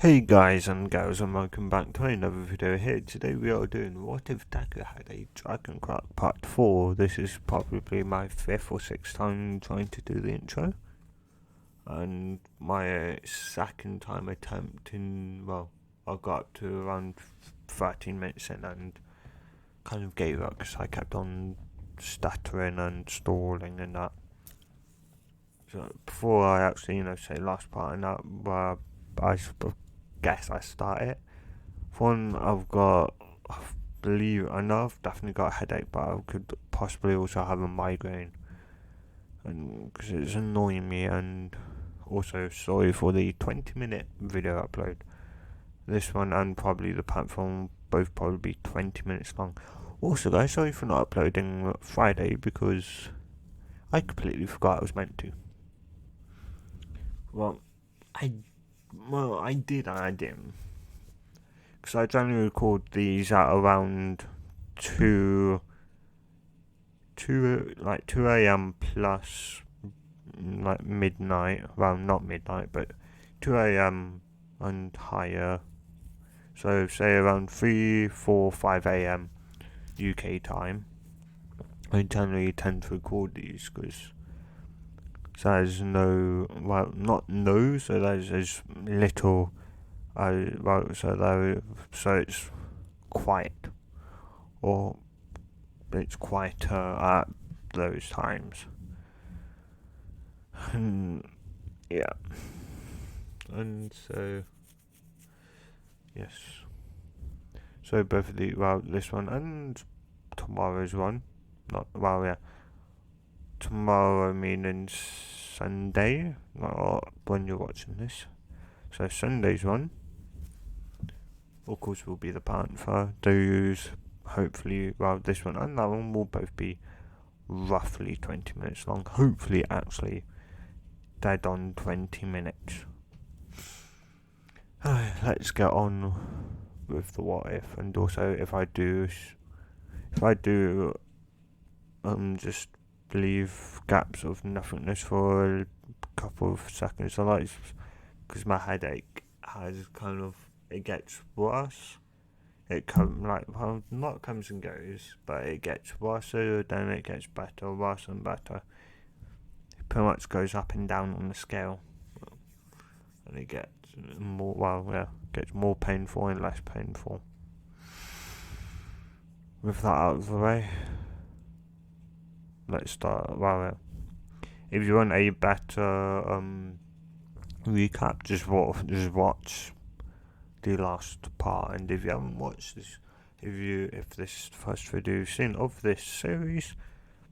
Hey guys and gals, and welcome back to another video here. Today we are doing What If Deku Had a Dragon Quirk Part 4. This is probably my 5th or 6th time trying to do the intro. And my second time attempting, well, I got up to around 13 minutes in and kind of gave up because I kept on stuttering and stalling and that. So before I actually, say last part and that, I guess I start it. One, I believe, I know I've definitely got a headache, but I could possibly also have a migraine, and because it's annoying me. And also, sorry for the 20-minute video upload. This one and probably the panther will both probably be 20 minutes long. Also, guys, sorry for not uploading Friday because I completely forgot I was meant to. Well, I I did and I didn't. Because I generally record these at around 2 2 a.m. plus like midnight. Well, not midnight, but 2 a.m. and higher. So say around 3, 4, 5 a.m. UK time. I generally tend to record these because there's no, well, not no, so there's little. So it's quiet, or it's quieter at those times. And yeah, and so yes, so both of the, well, this one and tomorrow's one, not, well, yeah, tomorrow meaning Sunday, not when you're watching this. So Sunday's one, of course, will be the panther. Those hopefully, well, this one and that one will both be roughly 20 minutes long. Hopefully, actually, dead on 20 minutes. Let's get on with the what if, and also if I do, just leave gaps of nothingness for a couple of seconds. I like, because my headache has kind of, it gets worse. It not comes and goes, but it gets worse, then it gets better, worse and better. It pretty much goes up and down on the scale, and it gets more, gets more painful and less painful. With that out of the way, let's start. If you want a better recap, just watch the last part. And if you haven't watched this, if this is the first video you've seen of this series,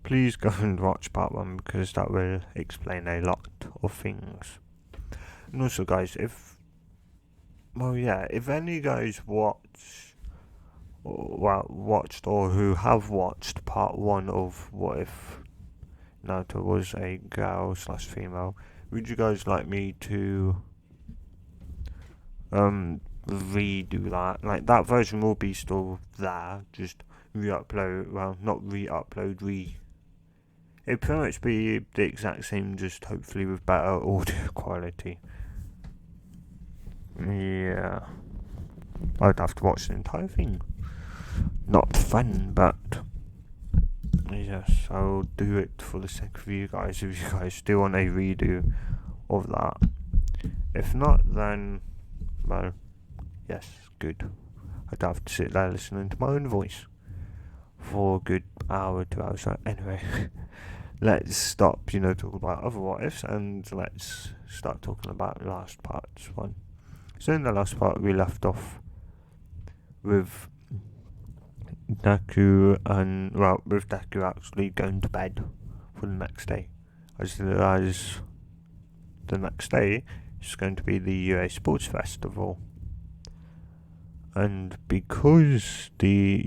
please go and watch part 1 because that will explain a lot of things. And also, guys, if any guys watched or who have watched part 1 of What If Naruto was a girl / female, would you guys like me to redo that? Like, that version will be still there, just re-upload, well, not re-upload, it'd pretty much be the exact same, just hopefully with better audio quality. Yeah, I'd have to watch the entire thing. Not fun, but yes, I'll do it for the sake of you guys, if you guys do want a redo of that. If not, then, well, yes, good. I'd have to sit there listening to my own voice for a good hour, 2 hours. So anyway, let's stop, talking about other what ifs, and let's start talking about last part's one. So in the last part, we left off with Deku with Deku actually going to bed for the next day, as the next day is going to be the UA Sports Festival. And because the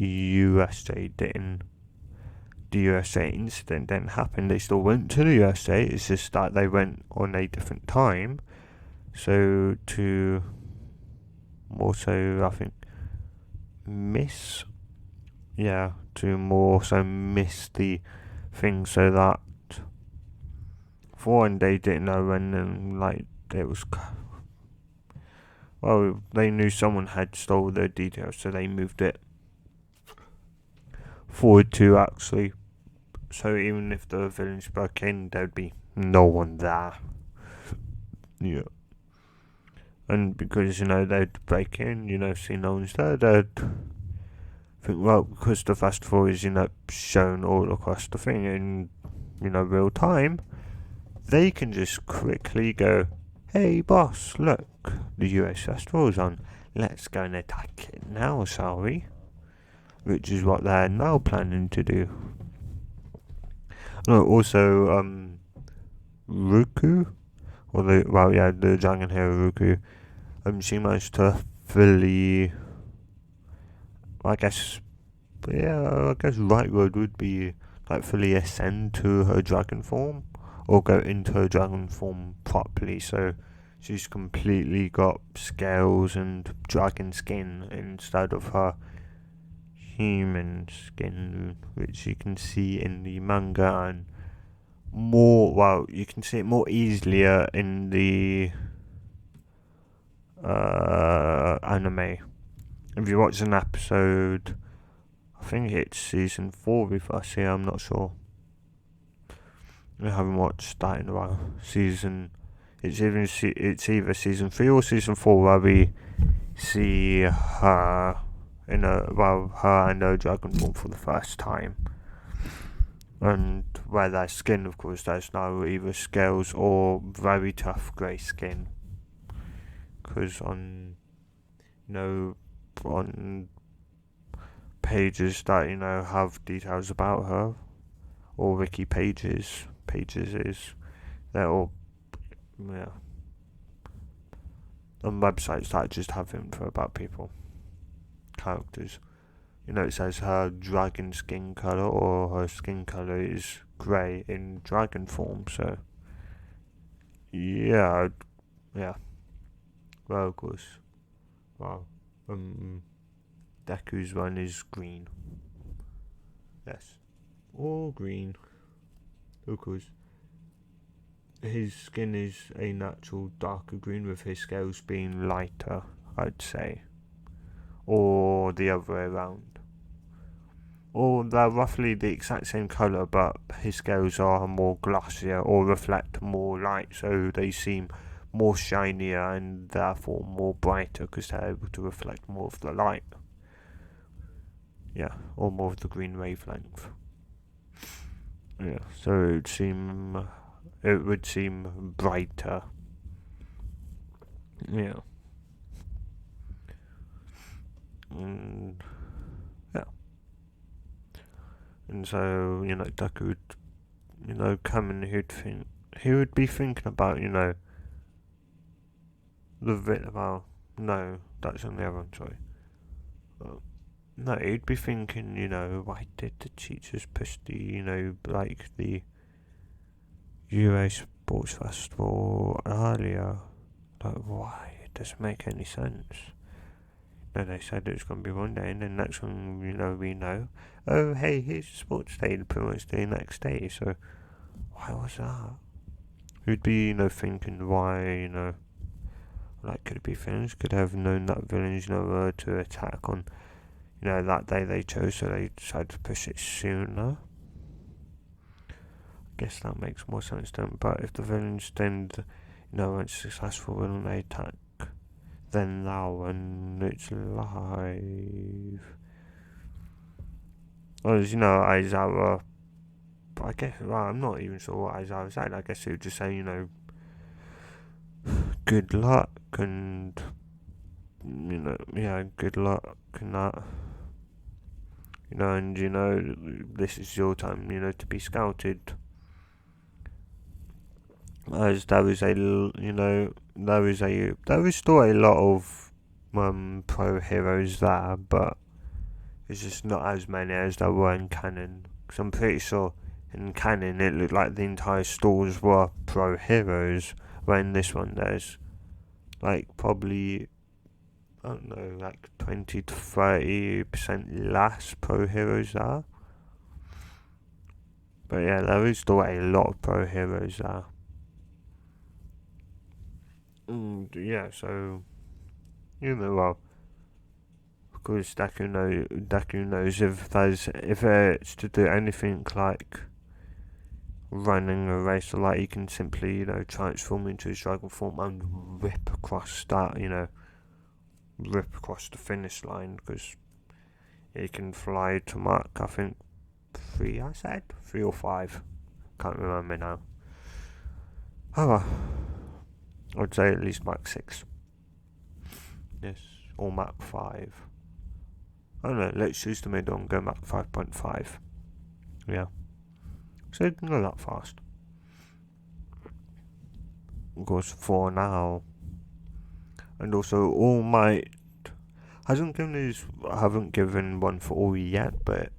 USA incident didn't happen, they still went to the USA. It's just that they went on a different time. So to also, I think, miss the thing, so that for one, they didn't know when, and like, it was, well, they knew someone had stole their details, so they moved it forward to actually. So even if the villains broke in, there'd be no one there. Yeah. And because, they'd break in, see no one's there, they'd think, well, because the festival is, shown all across the thing in, real time, they can just quickly go, hey boss, look, the US festival's on. Let's go and attack it now, shall we? Which is what they're now planning to do. No, also, Ruku, the dragon hero Ruku, she managed to fully, I guess right word would be like fully ascend to her dragon form, or go into her dragon form properly. So she's completely got scales and dragon skin instead of her human skin, which you can see in the manga, and you can see it more easily in the anime. If you watch an episode, I think it's season 4 if I see, I'm not sure. I haven't watched that in a while. It's either season 3 or season 4 where we see her her and her dragon form for the first time. And where their skin, of course, there's now either scales or very tough grey skin. Because on pages that have details about her, or wiki pages is they're all on websites that just have info about people, characters. It says her dragon skin color, or her skin color is grey in dragon form. So yeah. Well, of course. Wow. Deku's one is green. Yes. All green. Of course. His skin is a natural darker green, with his scales being lighter, I'd say. Or the other way around. Or they're roughly the exact same colour, but his scales are more glossier or reflect more light, so they seem more shinier and therefore more brighter because they're able to reflect more of the light. Yeah, or more of the green wavelength. Yeah, so it would seem brighter. Yeah. And yeah. And so, Deku would, come and he would be thinking about, no, that's on the other one, sorry. No, he'd be thinking, why did the teachers push the, the UA Sports Festival earlier? Like, why? It doesn't make any sense. No, they said it was going to be one day, and then next one, we know. Oh, hey, here's the sports day, pretty much the next day, so why was that? Who'd be, thinking why, could it be villains? Could have known that villains, were to attack on, that day they chose, so they decided to push it sooner. I guess that makes more sense then, but if the villains then, weren't successful when they attack, then now when it's live. Well, as Aizawa, I guess, I'm not even sure what Aizawa said. I guess he would just say, good luck and, good luck and that. And, this is your time, to be scouted. As there is still a lot of pro heroes there, but it's just not as many as there were in canon. Because I'm pretty sure in canon it looked like the entire stores were pro heroes, when this one there's probably, I don't know, 20 to 30% less pro heroes there. But yeah, there is still a lot of pro heroes there. Yeah, so You know, well, because Deku knows if it's to do anything like running a race, or like he can simply, transform into his dragon form and rip across that, rip across the finish line, because he can fly to mark, I think, 3, I said? 3 or 5. Can't remember now. Oh well, I'd say at least Mach 6. Yes, or Mach 5. I don't know, let's choose the middle and go Mach 5.5. Yeah. So it can go that fast. Of course, for now. And also, All Might haven't given one for all yet, but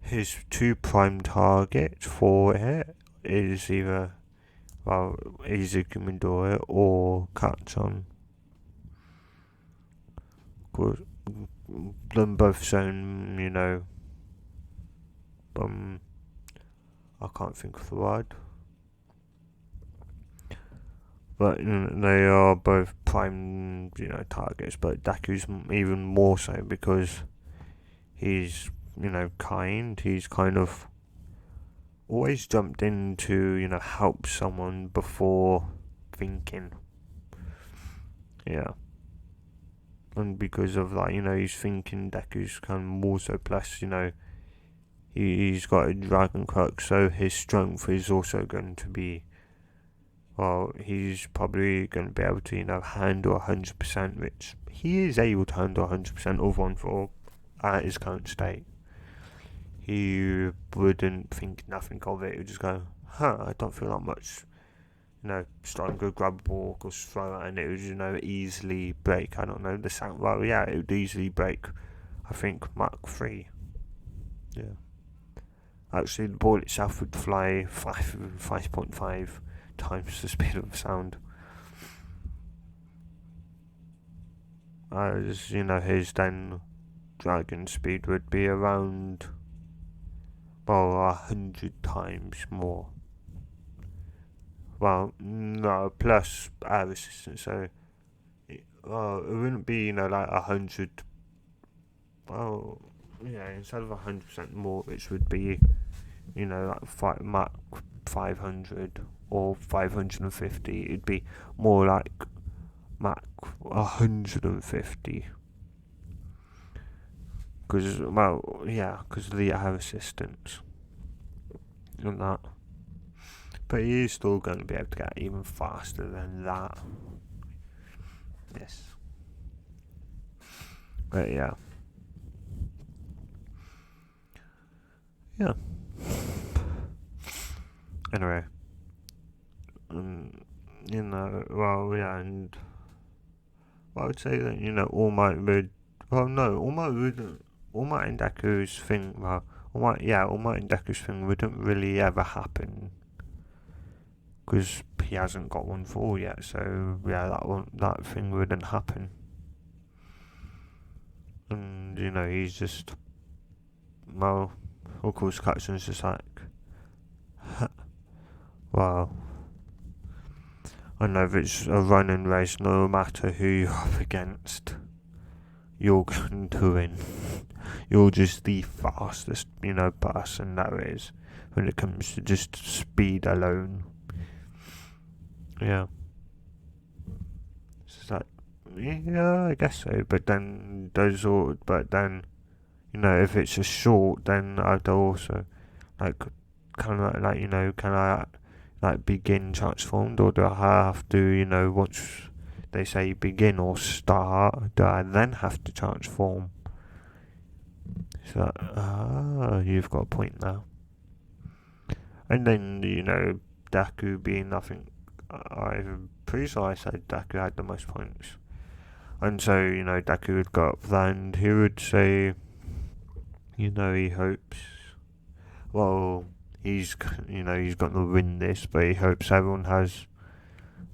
his 2 prime targets for it is either, well, Izuku Midoriya or Katsun. Of course, them both shown, I can't think of the word. But they are both prime, targets. But Deku's even more so because he's, kind. He's kind of always jumped in to, help someone before thinking. Yeah. And because of that, he's thinking Deku's kind of more so. Plus, he's got a dragon quirk, so his strength is also going to be, well, he's probably going to be able to, handle 100%, which he is able to handle 100% of 1-4 at his current state. He wouldn't think nothing of it. He would just go, I don't feel that much. Starting to grab a ball or throw it, and it would, easily break. I don't know the sound. Well, yeah, it would easily break. I think Mach 3. Yeah. Actually, the ball itself would fly 5.5 times the speed of sound. As his then dragon speed would be around, well, 100 times more. Well, no, plus air resistance, so it wouldn't be, like 100. Well, yeah, instead of 100% more, which would be, like Mach 500 or 550. It'd be more like Mach 150. Because, well, yeah, because of the air resistance and that. But he is still going to be able to get even faster than that. Yes. But yeah. Yeah. Anyway. Well, yeah, and I would say that, All Might would. Well, no, All Might wouldn't. All Might and Deku's thing, All Might and Deku's thing wouldn't really ever happen. Because he hasn't got 1-4 yet, so yeah, that thing wouldn't happen. And he's just, well, of course, Katsun's just like, well, I know if it's a running race, no matter who you're up against, you're going to win. You're just the fastest, person there is when it comes to just speed alone. Yeah. It's like, yeah, I guess so. But then if it's a short, then I'd also can I begin transformed, or do I have to, once they say begin or start, do I then have to transform? So, you've got a point now. And then, Deku being, I think, I'm pretty sure I said Deku had the most points. And so, Deku would go up there and he would say, he hopes, well, he's going to win this, but he hopes everyone has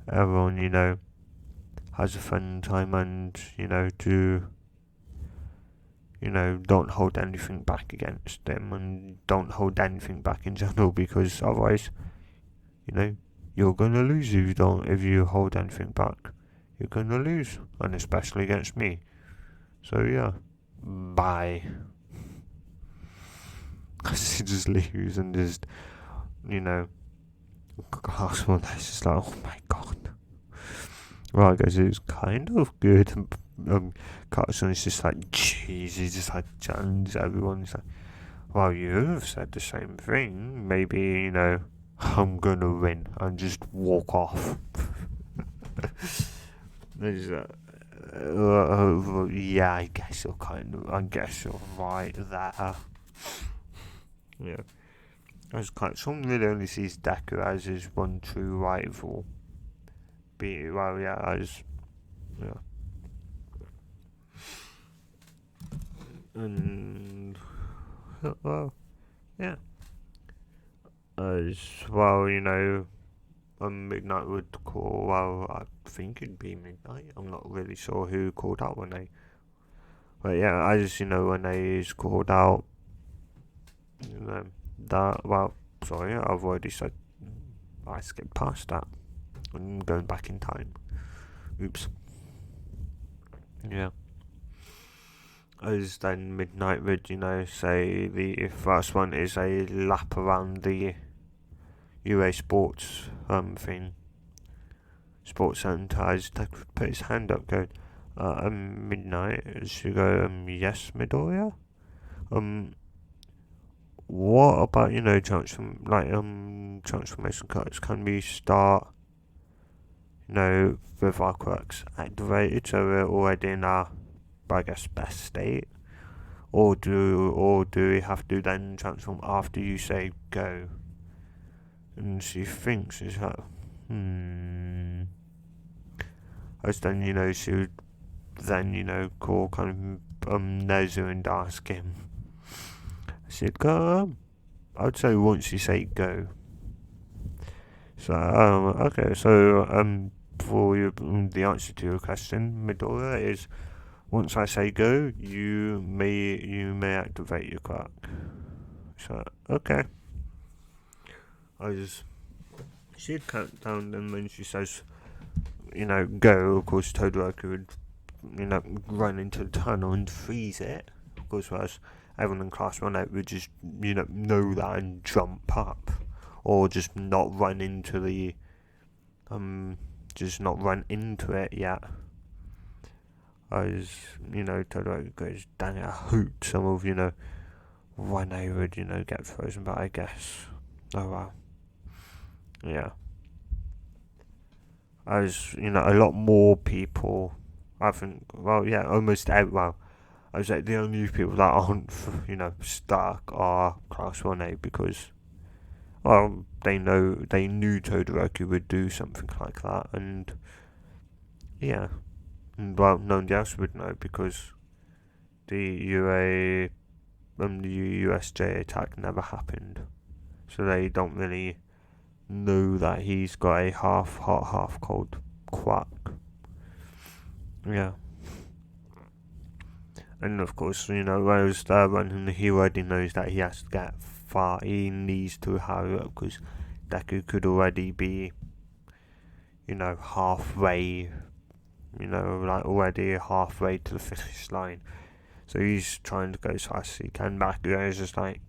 a fun time and, don't hold anything back against them and don't hold anything back in general, because otherwise, you're going to lose if you hold anything back. you're gonna lose, and especially against me. So yeah, bye. She just leaves and just, you know, last one that's just like, oh my god. Right, guys, it was kind of good. Carson is just like, jeez, he just like challenged everyone. He's like, well, you've said the same thing. Maybe, I'm gonna win and just walk off. Yeah, I guess you're right there. Yeah. As Carson really only sees Deku as his one true rival. Yeah. And well, yeah. As well, midnight would call. Well, I think it'd be midnight. I'm not really sure who called out when they. But yeah, as when they is called out, that. Well, sorry, I've already said. I skipped past that. I'm going back in time. Oops. Yeah. As then midnight would, say the first one is a lap around the UA Sports thing. Sports Centre. As Deku put his hand up, going, midnight. As you go, yes, Midoriya. What about transformation cuts? Can we start? With our quirks activated, so we're already in our, I guess, best state. Or do we have to then transform after you say go? And she thinks it's like, As then, she would then, call kind of Nezu and ask him. She'd go, I'd say once you say go. So, okay, so, for the answer to your question, Midoriya, is once I say go, you may activate your quirk. So, okay. She'd count down, and when she says, go, of course, Todoroki would, run into the tunnel and freeze it. Of course, whereas everyone in Class 1 would just, know that and jump up. Or just not run into the, just not run into it yet. As, Todoroki goes, dang it, I hope some of, when they would, get frozen, but I guess, oh well. Yeah. As, a lot more people, I think, almost everyone, I was like, the only people that aren't, stuck are Class 1A because, well, they knew Todoroki would do something like that, and, yeah. And, well, no one else would know because the USJ attack never happened. So they don't really know that he's got a half hot, half cold quirk. Yeah. And of course, Rose there running, he already knows that he has to get far. He needs to hurry up because Deku could already be, halfway, already halfway to the finish line. So he's trying to go as fast as he can. Bakugo is just like,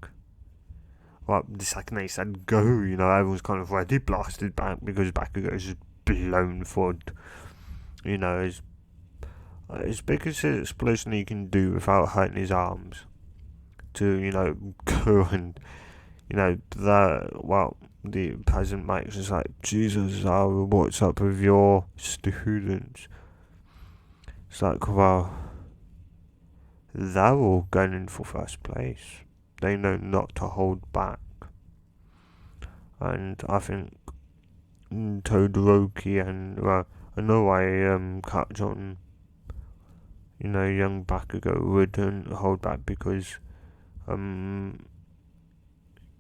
well, the second they said go, everyone's kind of already blasted back because Bakugo is just blown forward. As big as his explosion he can do without hurting his arms. To, go and, the President Mike's just like, Jesus, what's up with your students? It's like, well, they're all gunning for first place. They know not to hold back. And I think Todoroki and, I know I catch on, young Bakugo wouldn't hold back because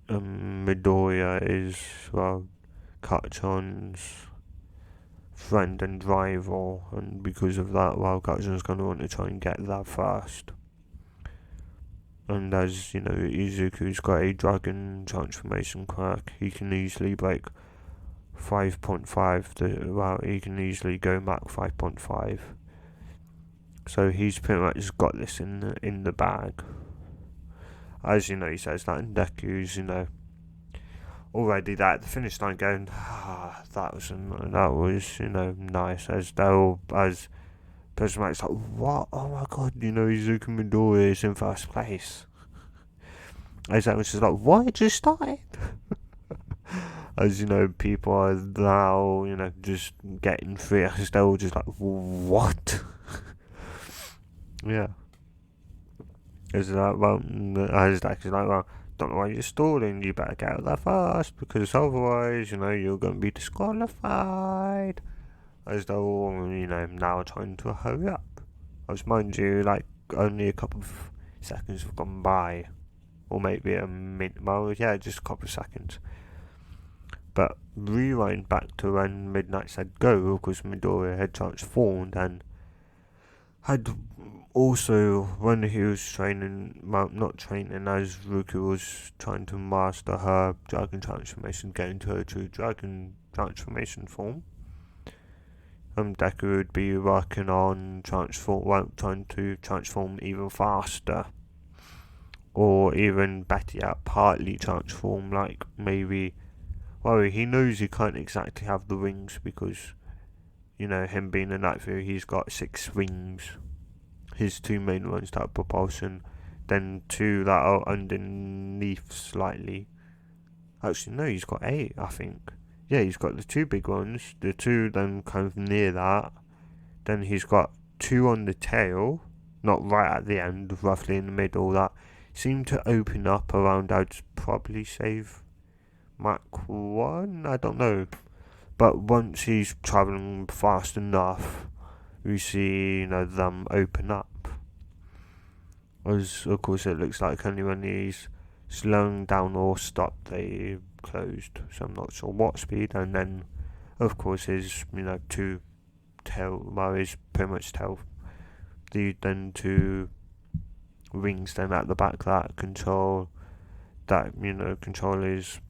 Midoriya is, Kachon's friend and rival, and because of that, Kachon's going to want to try and get that first. And as, Izuku's got a dragon transformation quirk, he can easily break 5.5. Well, he can easily go Mach 5.5. So he's pretty much got this in the bag. As you know, he says that in Deku's, already there at the finish line going, that was nice. As though, as pretty much like, what? Oh my god, Izuku Midori is in first place. As that was just like, what? It just started? As people are now, just getting free. As they're all just like, what? Yeah. As like, well, as Deku's like, well, don't know why you're stalling. You better get out there fast because otherwise, you're going to be disqualified. As they're all, now trying to hurry up. As mind you, like only a couple of seconds have gone by, or maybe a minute. Well, yeah, just a couple of seconds. But rewind back to when Midnight said go, because Midori had transformed and had also, when he was training, well, not training, as Ruku was trying to master her dragon transformation, get into her true dragon transformation form, Deku would be working on trying to transform even faster, or even better yet, partly transform, like maybe, well, he knows he can't exactly have the wings because, him being a Night Fury, he's got 6 wings. His 2 main ones that are propulsion, then 2 that are underneath slightly. Actually, no, he's got 8, I think. Yeah, he's got the 2 big ones, the 2 then kind of near that. Then he's got 2 on the tail, not right at the end, roughly in the middle, that seem to open up around, I'd probably save Mach 1, I don't know. But once he's travelling fast enough, we see, them open up. As, of course, it looks like only when he's slowing down or stopped, they closed. So I'm not sure what speed. And then, of course, his, 2 tail, well, his pretty much tail. Then 2 wings then at the back that control is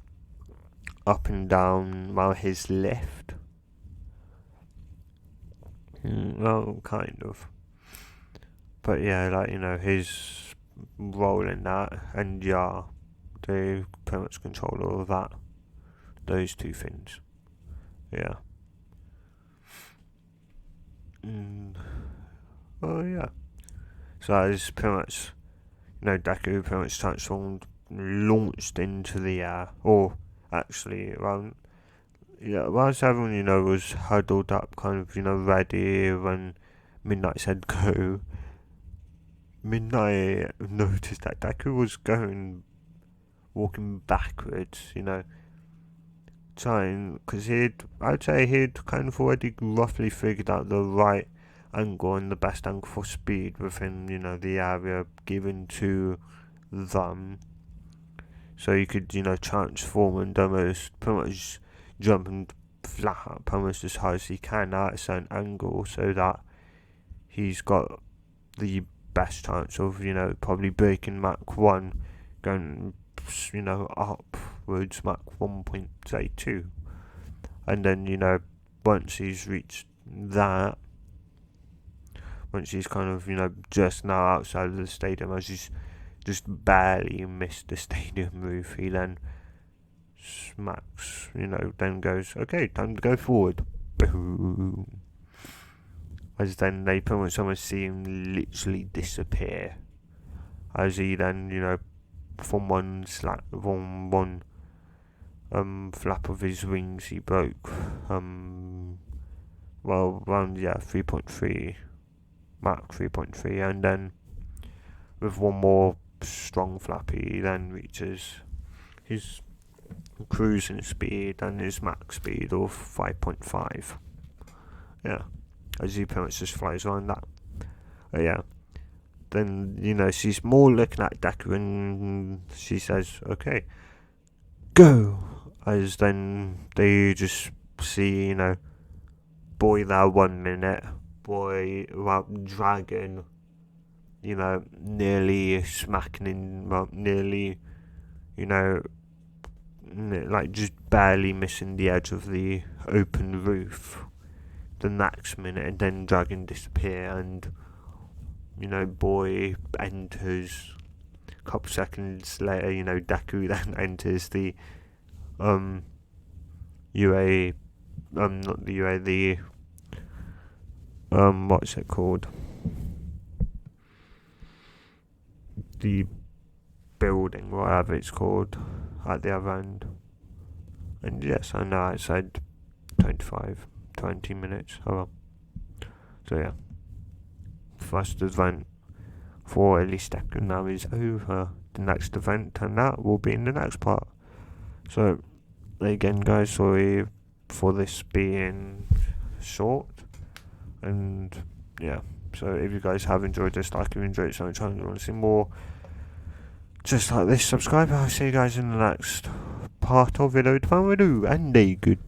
up and down, while his lift. Well, kind of. But yeah, like, his role in that, and yeah, they pretty much control all of that. Those 2 things. Yeah. Oh, yeah. So that is pretty much, Deku pretty much transformed, launched into the air. Or, actually, well, yeah, whilst everyone, was huddled up, kind of, ready when Midnight said go, Midnight noticed that Deku was walking backwards, trying, because I'd say he'd kind of already roughly figured out the right angle and the best angle for speed within, the area given to them. So you could, transform and almost pretty much jump and flat up almost as high as he can at a certain angle, so that he's got the best chance of, probably breaking Mach 1, going, upwards Mach 1.2. And then, once he's reached that, once he's kind of, just now outside of the stadium, as he's just barely missed the stadium roof, he then smacks, then goes, okay, time to go forward. Boom. As then they pretty much almost see him literally disappear. As he then, from one flap of his wings, he broke, around 3.3, Mach 3.3, and then with one more strong flap, he then reaches his cruising speed and his max speed of 5.5. Yeah. As he pretty much just flies around that. Yeah. Then, she's more looking at Deku and she says, okay, go! As then they just see, boy there 1 minute, boy, dragon, nearly smacking in, nearly, like just barely missing the edge of the open roof the next minute, and then dragon disappear, and boy enters. A couple seconds later, Deku then enters the UA, not the UA, the what's it called? The building, whatever it's called, at the other end. And yes, I know I said 20 minutes. Oh well. So yeah, first event for at least Deku now is over. The next event and that will be in the next part. So again, guys, sorry for this being short, and yeah. So if you guys have enjoyed this, like if you enjoyed it so much, and you want to see more just like this, subscribe. I'll see you guys in the next part of it. And a good